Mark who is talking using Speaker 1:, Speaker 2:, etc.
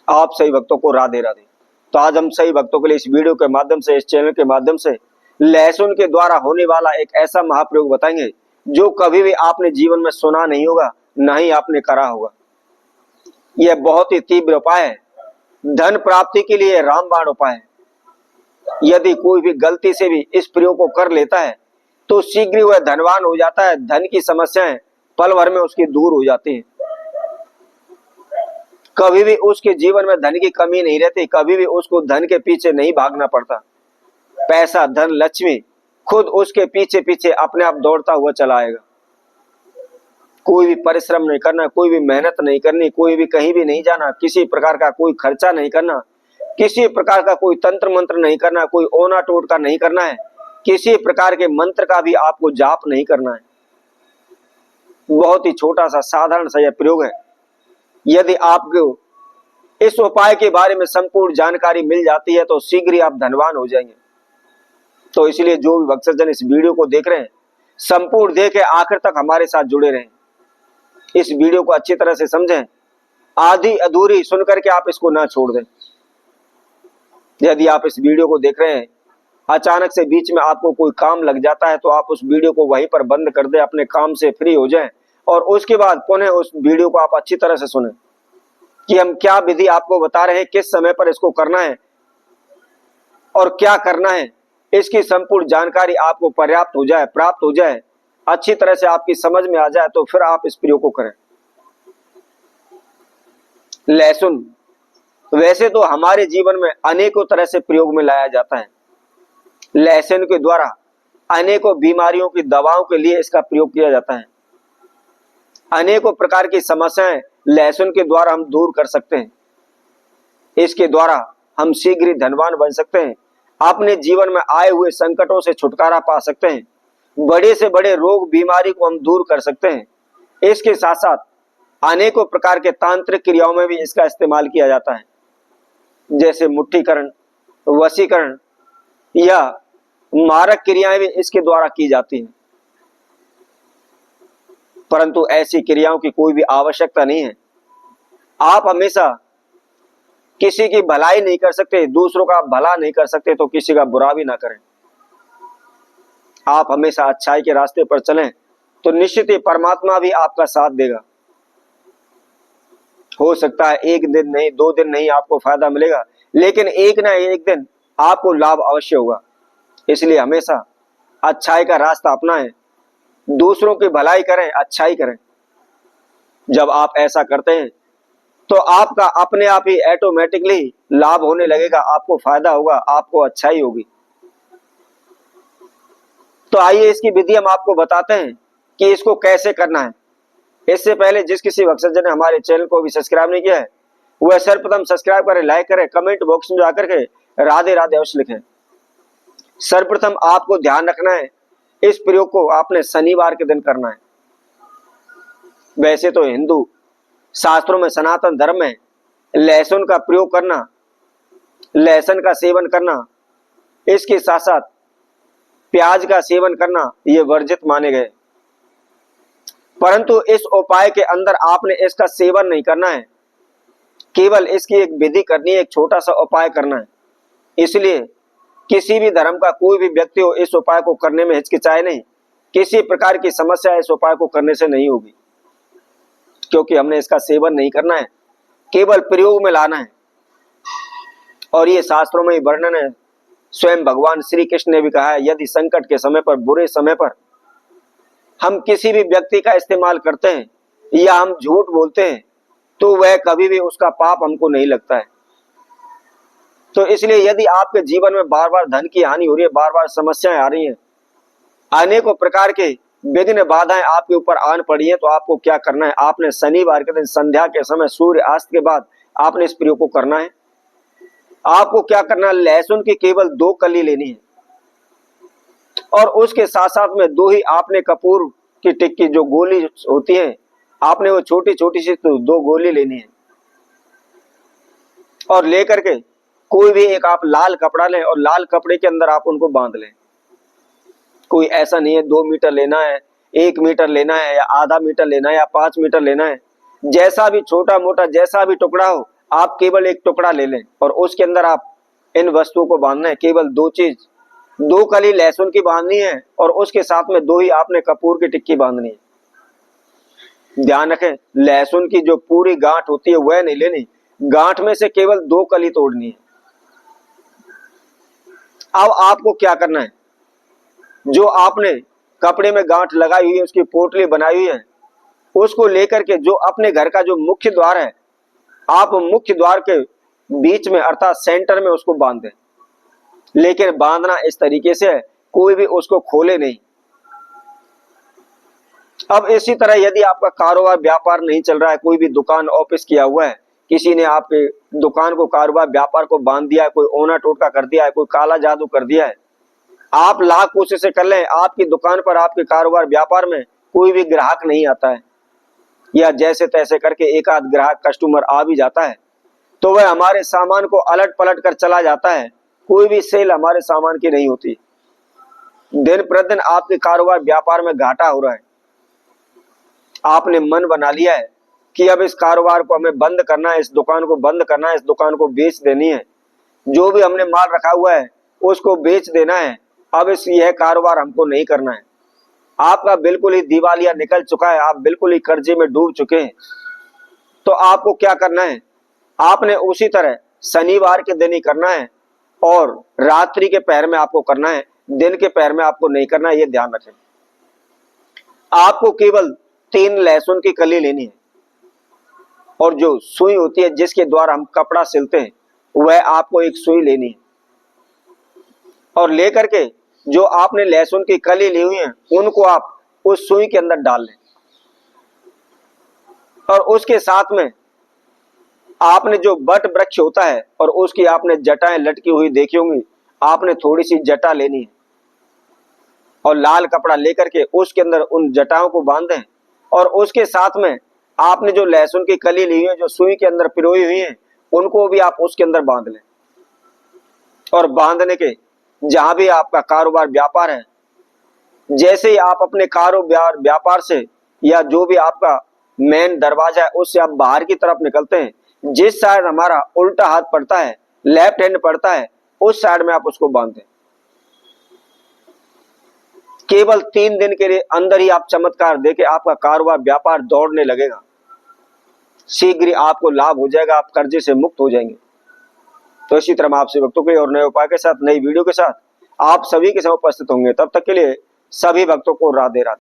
Speaker 1: आप सही भक्तों को राधे राधे। तो आज हम सही भक्तों के लिए इस वीडियो के माध्यम से, इस चैनल के माध्यम से लहसुन के द्वारा होने वाला एक ऐसा महाप्रयोग बताएंगे जो कभी भी आपने जीवन में सुना नहीं होगा, ना ही आपने करा होगा। यह बहुत ही तीव्र उपाय है, धन प्राप्ति के लिए रामबाण उपाय है। यदि कोई भी गलती से भी इस प्रयोग को कर लेता है तो शीघ्र ही वह धनवान हो जाता है। धन की समस्याएं पल भर में उसकी दूर हो जाती हैं। कभी भी उसके जीवन में धन की कमी नहीं रहती, कभी भी उसको धन के पीछे नहीं भागना पड़ता। पैसा, धन, लक्ष्मी खुद उसके पीछे पीछे अपने आप दौड़ता हुआ चला आएगा। कोई भी परिश्रम नहीं करना, कोई भी मेहनत नहीं करनी, कोई भी कहीं भी नहीं जाना, किसी प्रकार का कोई खर्चा नहीं करना, किसी प्रकार का कोई तंत्र मंत्र नहीं करना, कोई ओना टोटका नहीं करना है, किसी प्रकार के मंत्र का भी आपको जाप नहीं करना है। बहुत ही छोटा सा साधारण सा यह प्रयोग है। यदि आपको इस उपाय के बारे में संपूर्ण जानकारी मिल जाती है तो शीघ्र ही आप धनवान हो जाएंगे। तो इसलिए जो भी भक्तजन इस वीडियो को देख रहे हैं, संपूर्ण देखें, आखिर तक हमारे साथ जुड़े रहें। इस वीडियो को अच्छी तरह से समझें, आधी अधूरी सुनकर के आप इसको ना छोड़ दें। यदि आप इस वीडियो को देख रहे हैं, अचानक से बीच में आपको कोई काम लग जाता है तो आप उस वीडियो को वहीं पर बंद कर दें, अपने काम से फ्री हो जाएं और उसके बाद पुनः उस वीडियो को आप अच्छी तरह से सुनें कि हम क्या विधि आपको बता रहे हैं, किस समय पर इसको करना है और क्या करना है। इसकी संपूर्ण जानकारी आपको पर्याप्त हो जाए, प्राप्त हो जाए, अच्छी तरह से आपकी समझ में आ जाए तो फिर आप इस प्रयोग को करें। लहसुन वैसे तो हमारे जीवन में अनेकों तरह से प्रयोग में लाया जाता है। लहसुन के द्वारा अनेकों बीमारियों की दवाओं के लिए इसका प्रयोग किया जाता है। अनेकों प्रकार की समस्याएं लहसुन के द्वारा हम दूर कर सकते हैं। इसके द्वारा हम शीघ्र ही धनवान बन सकते हैं, अपने जीवन में आए हुए संकटों से छुटकारा पा सकते हैं, बड़े से बड़े रोग बीमारी को हम दूर कर सकते हैं। इसके साथ साथ अनेकों प्रकार के तांत्रिक क्रियाओं में भी इसका इस्तेमाल किया जाता है, जैसे मुट्ठीकरण, वशीकरण या मारक क्रियाएं भी इसके द्वारा की जाती हैं। परंतु ऐसी क्रियाओं की कोई भी आवश्यकता नहीं है। आप हमेशा किसी की भलाई नहीं कर सकते, दूसरों का भला नहीं कर सकते, तो किसी का बुरा भी ना करें। आप हमेशा अच्छाई के रास्ते पर चलें तो निश्चित ही परमात्मा भी आपका साथ देगा। हो सकता है एक दिन नहीं, 2 दिन नहीं आपको फायदा मिलेगा, लेकिन एक ना एक दिन आपको लाभ अवश्य होगा। इसलिए हमेशा अच्छाई का रास्ता अपनाएं, दूसरों की भलाई करें, अच्छाई करें। जब आप ऐसा करते हैं तो आपका अपने आप ही ऑटोमेटिकली लाभ होने लगेगा, आपको फायदा होगा, आपको अच्छाई होगी। तो आइए इसकी विधि हम आपको बताते हैं कि इसको कैसे करना है। इससे पहले जिस किसी भक्तजन ने हमारे चैनल को भी सब्सक्राइब नहीं किया है, वह सर्वप्रथम सब्सक्राइब करें, लाइक करें, कमेंट बॉक्स में जाकर के राधे राधे अवश्य लिखें। सर्वप्रथम आपको ध्यान रखना है, इस प्रयोग को आपने शनिवार के दिन करना है। वैसे तो हिंदू शास्त्रों में, सनातन धर्म में लहसुन का प्रयोग करना, लहसुन का सेवन करना, इसके साथ साथ प्याज का सेवन करना ये वर्जित माने गए। परंतु इस उपाय के अंदर आपने इसका सेवन नहीं करना है, केवल इसकी एक विधि करनी है, एक छोटा सा उपाय करना है। इसलिए किसी भी धर्म का कोई भी व्यक्ति हो, इस उपाय को करने में हिचकिचाए नहीं। किसी प्रकार की समस्या इस उपाय को करने से नहीं होगी, क्योंकि हमने इसका सेवन नहीं करना है, केवल प्रयोग में लाना है। और ये शास्त्रों में ही वर्णन है, स्वयं भगवान श्री कृष्ण ने भी कहा है, यदि संकट के समय पर, बुरे समय पर हम किसी भी व्यक्ति का इस्तेमाल करते हैं या हम झूठ बोलते हैं तो वह कभी भी उसका पाप हमको नहीं लगता है। तो इसलिए यदि आपके जीवन में बार बार धन की हानि हो रही है, बार बार समस्याएं आ रही हैं, अनेकों प्रकार के विघ्न बाधाएं आपके ऊपर आन पड़ी है, तो आपको क्या करना है, आपने शनिवार के दिन संध्या के समय सूर्य अस्त के बाद आपने इस प्रयोग को करना है। आपको क्या करना है, लहसुन की केवल 2 कली लेनी है और उसके साथ साथ में 2 ही आपने कपूर की टिक्की जो गोली होती है, आपने वो छोटी छोटी सी 2 गोली लेनी है और लेकर के कोई भी एक आप लाल कपड़ा लें और लाल कपड़े के अंदर आप उनको बांध लें। कोई ऐसा नहीं है 2 मीटर लेना है, 1 मीटर लेना है या आधा मीटर लेना है या 5 मीटर लेना है, जैसा भी छोटा मोटा जैसा भी टुकड़ा हो आप केवल एक टुकड़ा ले लें और उसके अंदर आप इन वस्तुओं को बांधना है। केवल दो चीज, 2 कली लहसुन की बांधनी है और उसके साथ में 2 ही आपने कपूर की टिक्की बांधनी है। ध्यान रखें, लहसुन की जो पूरी गांठ होती है वह नहीं लेनी, गांठ में से केवल 2 कली तोड़नी है। अब आपको क्या करना है, जो आपने कपड़े में गांठ लगाई हुई है, उसकी पोटली बनाई हुई है, उसको लेकर के जो अपने घर का जो मुख्य द्वार है, आप मुख्य द्वार के बीच में अर्थात सेंटर में उसको बांध दें। लेकिन बांधना इस तरीके से है, कोई भी उसको खोले नहीं। अब इसी तरह यदि आपका कारोबार व्यापार नहीं चल रहा है, कोई भी दुकान ऑफिस किया हुआ है, किसी ने आपके दुकान को कारोबार व्यापार को बांध दिया है, कोई ओना टोटका कर दिया है, कोई काला जादू कर दिया है, आप लाख कोशिशें कर लें, आपकी दुकान पर आपके कारोबार व्यापार में कोई भी ग्राहक नहीं आता है, या जैसे तैसे करके एक आध ग्राहक कस्टमर आ भी जाता है तो वह हमारे सामान को अलट पलट कर चला जाता है, कोई भी सेल हमारे सामान की नहीं होती। दिन प्रतिदिन आपके कारोबार व्यापार में घाटा हो रहा है। आपने मन बना लिया है कि अब इस कारोबार को हमें बंद करना है, इस दुकान को बंद करना है, इस दुकान को बेच देनी है, जो भी हमने माल रखा हुआ है उसको बेच देना है, अब यह कारोबार हमको नहीं करना है। आपका बिल्कुल ही दिवालिया निकल चुका है, आप बिल्कुल ही कर्जे में डूब चुके हैं। तो आपको क्या करना है, आपने उसी तरह शनिवार के दिन ही करना है और रात्रि के पहर में आपको करना है, दिन के पहर में आपको नहीं करना है, ये ध्यान रखें। आपको केवल 3 लहसुन की कली लेनी है और जो सुई होती है जिसके द्वारा हम कपड़ा सिलते हैं वह आपको एक सुई लेनी है और लेकर के जो आपने लहसुन की कली ली हुई है उनको आप उस सुई के अंदर डाल लें और उसके साथ में आपने जो बट वृक्ष होता है और उसकी आपने जटाएं लटकी हुई देखी होंगी, आपने थोड़ी सी जटा लेनी है और लाल कपड़ा लेकर के उसके अंदर उन जटाओं को बांध दें और उसके साथ में आपने जो लहसुन की कली ली हुई है, जो सुई के अंदर पिरोई हुई है, उनको भी आप उसके अंदर बांध लें और बांधने के जहां भी आपका कारोबार व्यापार है, जैसे ही आप अपने कारोबार व्यापार से या जो भी आपका मेन दरवाजा है उससे आप बाहर की तरफ निकलते हैं, जिस साइड हमारा उल्टा हाथ पड़ता है, लेफ्ट हैंड पड़ता है, उस साइड में आप उसको बांध दें। केवल 3 दिन के लिए अंदर ही आप चमत्कार देके आपका कारोबार व्यापार दौड़ने लगेगा, शीघ्र ही आपको लाभ हो जाएगा, आप कर्जे से मुक्त हो जाएंगे। तो इसी तरह हम आपसे भक्तों के और नए उपाय के साथ, नई वीडियो के साथ आप सभी के साथ उपस्थित होंगे। तब तक के लिए सभी भक्तों को राधे राधे।